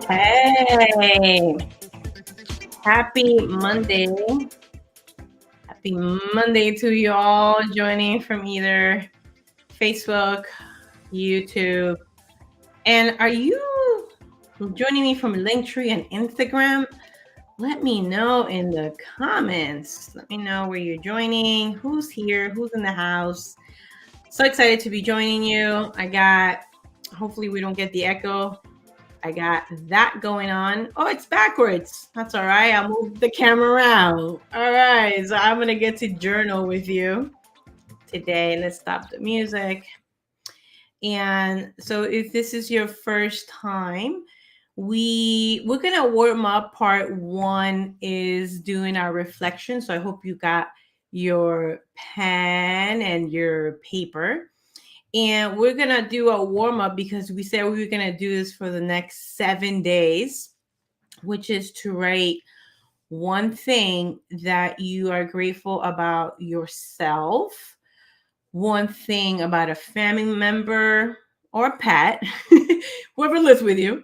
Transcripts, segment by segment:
Hey, happy Monday. Happy Monday to you all joining from either Facebook, YouTube. And are you joining me from Linktree and Instagram? Let me know in the comments. Let me know where you're joining, who's here, who's in the house. So excited to be joining you. Hopefully we don't get the echo. I got that going on. Oh, it's backwards. That's all right. I'll move the camera around. All right. So I'm going to get to journal with you today. Let's stop the music. And so if this is your first time, we're going to warm up. Part 1 is doing our reflection. So I hope you got your pen and your paper. And we're going to do a warm up because we said we were going to do this for the next 7 days, which is to write one thing that you are grateful about yourself, one thing about a family member or a pet, whoever lives with you,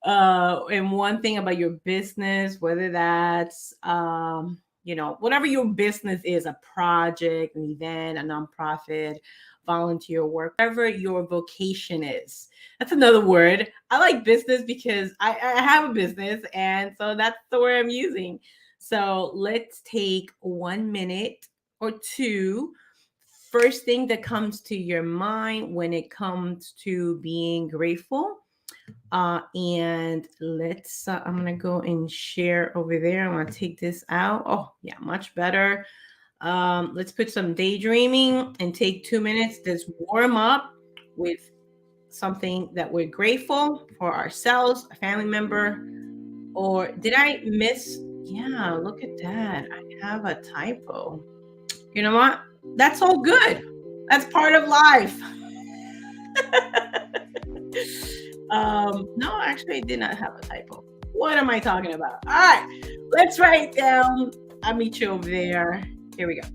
and one thing about your business, whether that's, whatever your business is, a project, an event, a nonprofit, volunteer work, whatever your vocation is. That's another word. I like business because I have a business, and so that's the word I'm using. So let's take 1 minute or two. First thing that comes to your mind when it comes to being grateful. And let's, I'm going to go and share over there. I'm going to take this out. Oh, yeah, much better. Let's put some daydreaming and take 2 minutes. Let's warm up with something that we're grateful for ourselves, a family member, or did I miss? Yeah, look at that. I have a typo. You know what? That's all good. That's part of life. No, actually, I did not have a typo. What am I talking about? All right, let's write it down. I'll meet you over there. Here we go.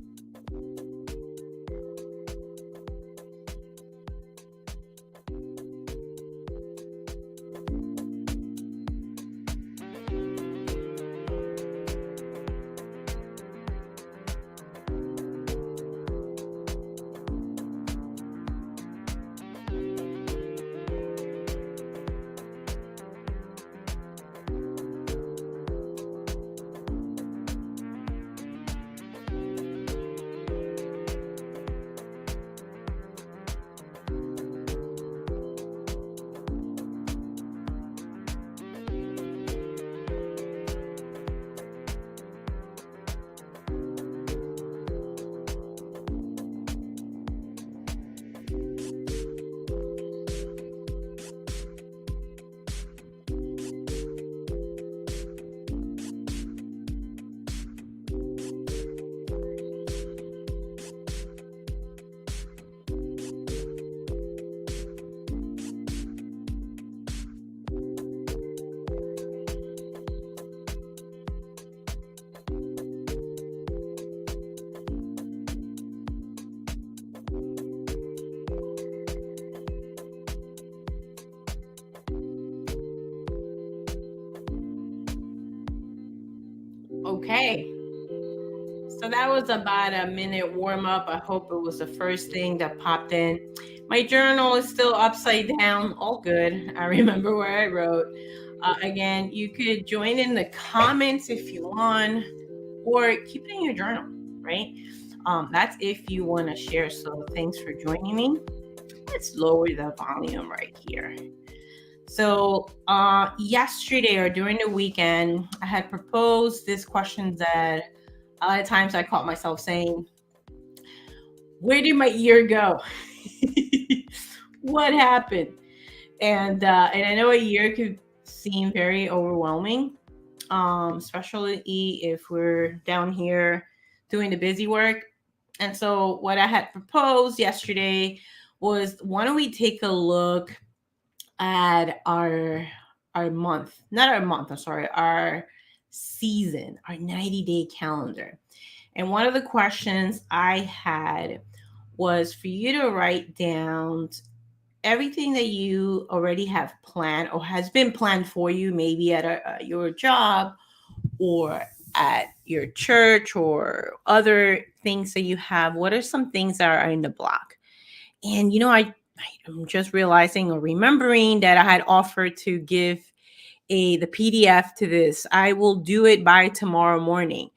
Okay. So that was about a minute warm up. I hope it was the first thing that popped in. My journal is still upside down. All good. I remember where I wrote. Again, you could join in the comments if you want, or keep it in your journal, right? That's if you want to share. So thanks for joining me. Let's lower the volume right here. So, yesterday or during the weekend, I had proposed this question that a lot of times I caught myself saying, "Where did my year go? What happened?" And I know a year could seem very overwhelming, especially if we're down here doing the busy work. And so, what I had proposed yesterday was, why don't we take a look at our month, not our month, I'm sorry, our season, our 90-day calendar. And one of the questions I had was for you to write down everything that you already have planned or has been planned for you, maybe at your job or at your church or other things that you have. What are some things that are in the block? And I'm just realizing or remembering that I had offered to give the PDF to this. I will do it by tomorrow morning.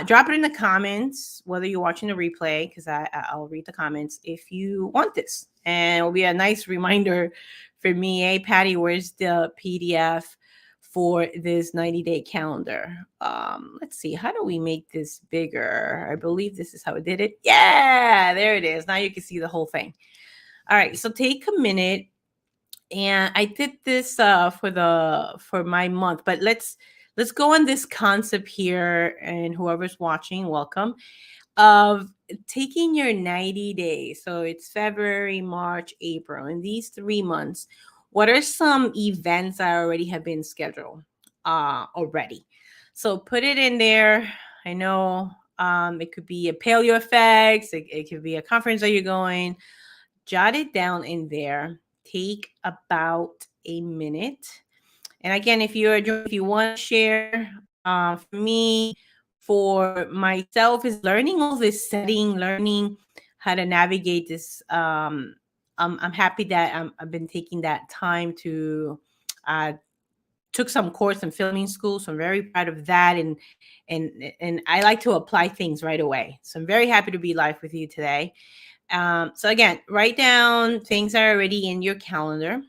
Drop it in the comments, whether you're watching the replay, because I'll read the comments if you want this. And it'll be a nice reminder for me. Hey, Patty, where's the PDF for this 90-day calendar? Let's see. How do we make this bigger? I believe this is how I did it. Yeah, there it is. Now you can see the whole thing. All right, so take a minute, and I did this for my month, but let's go on this concept here, and whoever's watching, welcome, of taking your 90 days. So it's February, March, April, in these 3 months. What are some events that already have been scheduled already? So put it in there. I know it could be a paleo effects, it could be a conference that you're going. Jot it down in there. Take about a minute. And again, if you want to share, for me, for myself, is learning all this setting, learning how to navigate this. I'm happy that I've been taking that time to uh, took some course in filming school, so I'm very proud of that. And I like to apply things right away. So I'm very happy to be live with you today. So again, write down things that are already in your calendar.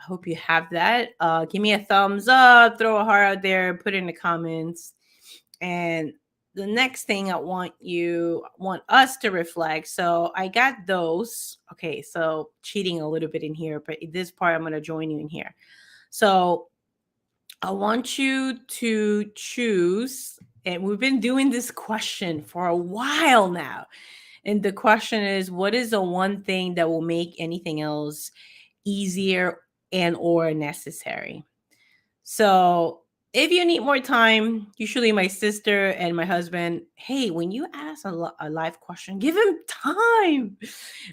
I hope you have that. Give me a thumbs up, throw a heart out there, put it in the comments. And the next thing I want us to reflect. So I got those. Okay, so cheating a little bit in here, but this part I'm going to join you in here. So I want you to choose, and we've been doing this question for a while now. And the question is, what is the one thing that will make anything else easier and or necessary? So if you need more time, usually my sister and my husband, hey, when you ask a live question, give him time.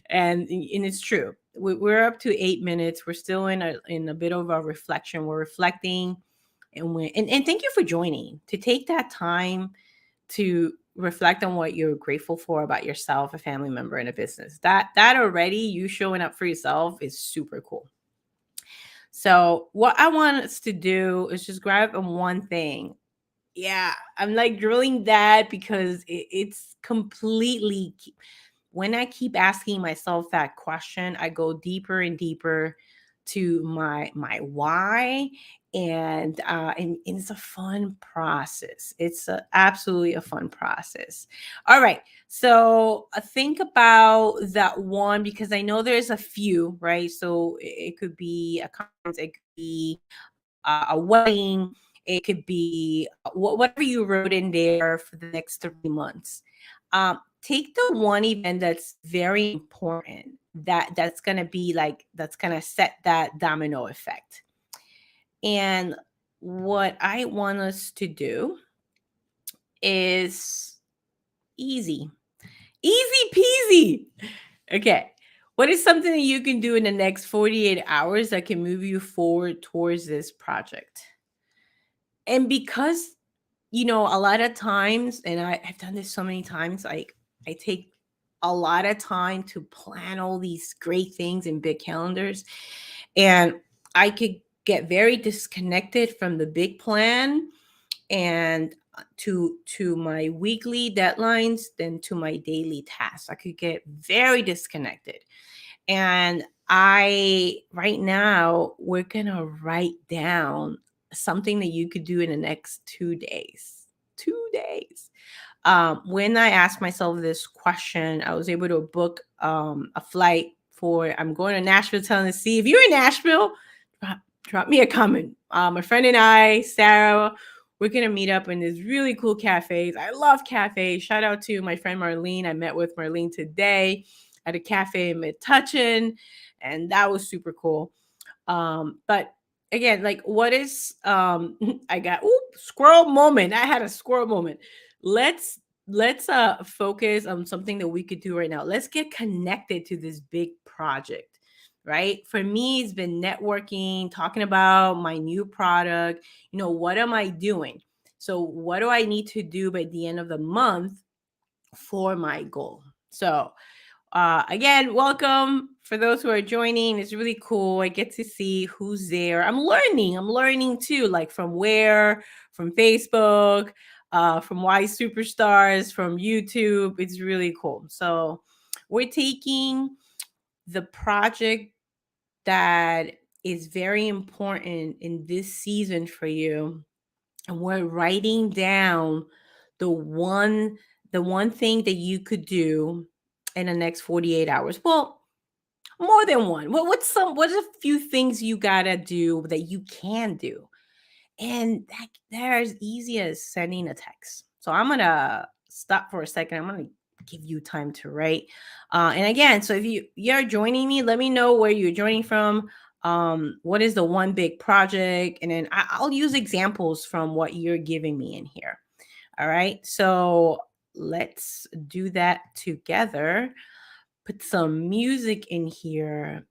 And it's true. We're up to 8 minutes. We're still in a bit of a reflection. We're reflecting, and thank you for joining, to take that time to reflect on what you're grateful for about yourself, a family member, and a business. That already, you showing up for yourself, is super cool. So what I want us to do is just grab on one thing. Yeah, I'm like drilling that because it's completely, when I keep asking myself that question, I go deeper and deeper to my why, and it's a fun process. It's absolutely a fun process. All right, so think about that one, because I know there's a few, right? So it could be a conference, it could be a wedding, it could be whatever you wrote in there for the next 3 months. Take the one event that's very important, that's going to be like, that's going to set that domino effect. And what I want us to do is easy peasy. Okay, what is something that you can do in the next 48 hours that can move you forward towards this project? And because, a lot of times, and I've done this so many times, like, I take a lot of time to plan all these great things in big calendars, and I could get very disconnected from the big plan, and to my weekly deadlines, then to my daily tasks. I could get very disconnected. And right now, we're going to write down something that you could do in the next 2 days. 2 days. When I asked myself this question, I was able to book a flight I'm going to Nashville, Tennessee. If you're in Nashville, drop me a comment. My friend and I, Sarah, we're going to meet up in this really cool cafes. I love cafes. Shout out to my friend Marlene. I met with Marlene today at a cafe in Metuchen, and that was super cool. But again, like what is I got squirrel moment. I had a squirrel moment. Let's focus on something that we could do right now. Let's get connected to this big project. Right? For me, it's been networking, talking about my new product. What am I doing? So what do I need to do by the end of the month for my goal? So again, welcome for those who are joining. It's really cool. I get to see who's there. I'm learning too, like from Facebook, from Wise Superstars, from YouTube. It's really cool. So we're taking the project that is very important in this season for you, and we're writing down the one thing that you could do in the next 48 hours. Well, more than one. What's a few things you gotta do that you can do? And they're as easy as sending a text. So I'm gonna stop for a second. I'm gonna give you time to write. And again, so if you're joining me, let me know where you're joining from. What is the one big project? And then I'll use examples from what you're giving me in here. All right. So let's do that together. Put some music in here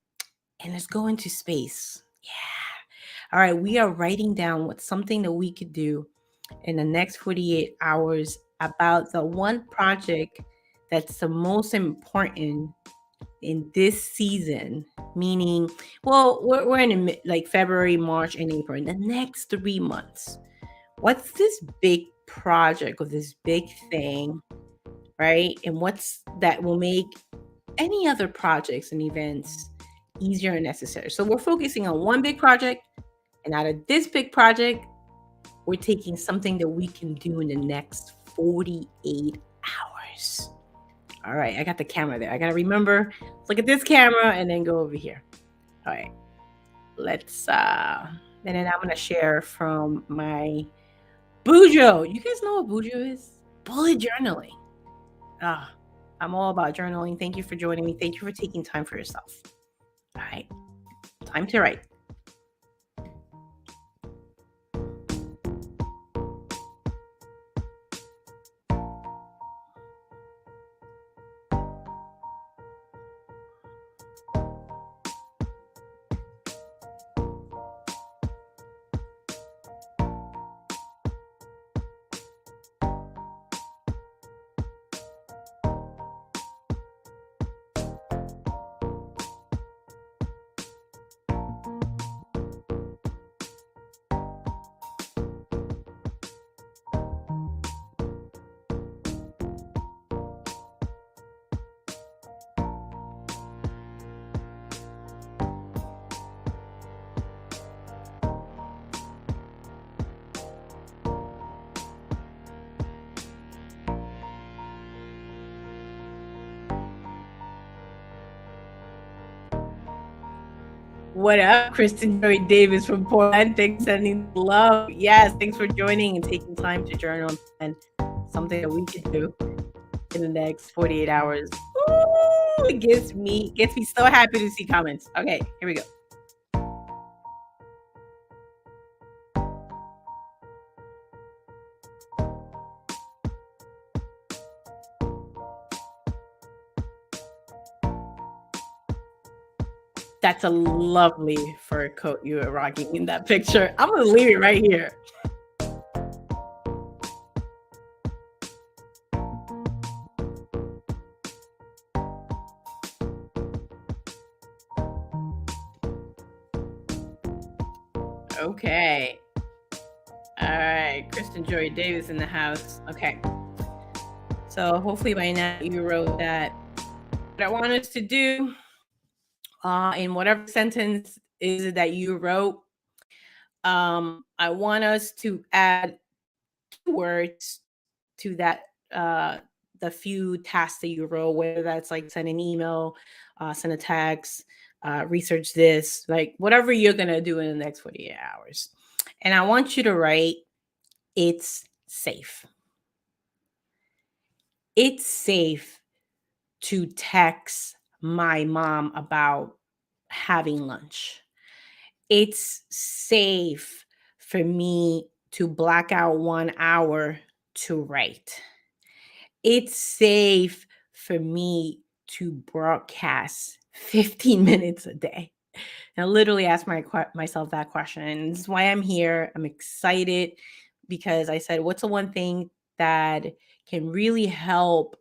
and let's go into space. Yeah. All right. We are writing down what's something that we could do in the next 48 hours about the one project that's the most important in this season, meaning, well, we're in like February, March, and April. In the next 3 months, what's this big project or this big thing, right? And what's that will make any other projects and events easier and necessary. So we're focusing on one big project, and out of this big project, we're taking something that we can do in the next 48 hours. All right, I got the camera there. I got to remember, look at this camera and then go over here. All right, and then I'm going to share from my Bujo. You guys know what Bujo is? Bullet journaling. I'm all about journaling. Thank you for joining me. Thank you for taking time for yourself. All right, time to write. What up, Kristen Joy Davis from Portland? Thanks for sending love. Yes, thanks for joining and taking time to journal and something that we could do in the next 48 hours. Ooh, it gets me so happy to see comments. Okay, here we go. That's a lovely fur coat you are rocking in that picture. I'm gonna leave it right here. Okay. All right, Kristen Joy Davis in the house. Okay. So hopefully by now you wrote that. What I want us to do, in whatever sentence is it that you wrote. I want us to add words to that, uh, the few tasks that you wrote, whether that's like send an email, send a text, research this, like whatever you're gonna do in the next 48 hours. And I want you to write, it's safe. It's safe to text my mom about having lunch. It's safe for me to block out 1 hour to write. It's safe for me to broadcast 15 minutes a day. I literally ask myself that question. And this is why I'm here. I'm excited because I said, what's the one thing that can really help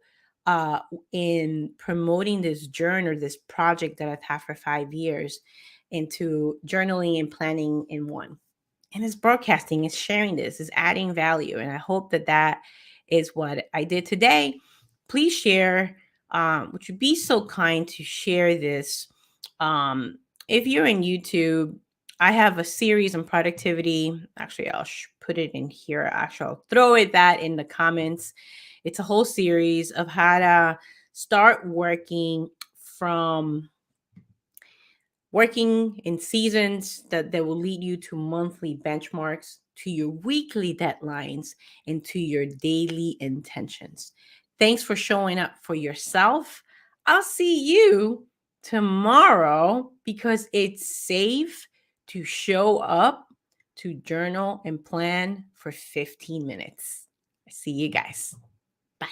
in promoting this journey or this project that I've had for 5 years into journaling and planning in one? And it's broadcasting, it's sharing this, it's adding value. And I hope that that is what I did today. Please share. Would you be so kind to share this? Um, if you're in YouTube, I have a series on productivity. Actually, I'll put it in here. Actually, I'll throw it that in the comments. It's a whole series of how to start working in seasons that will lead you to monthly benchmarks, to your weekly deadlines, and to your daily intentions. Thanks for showing up for yourself. I'll see you tomorrow because it's safe to show up, to journal and plan for 15 minutes. I see you guys. Bye.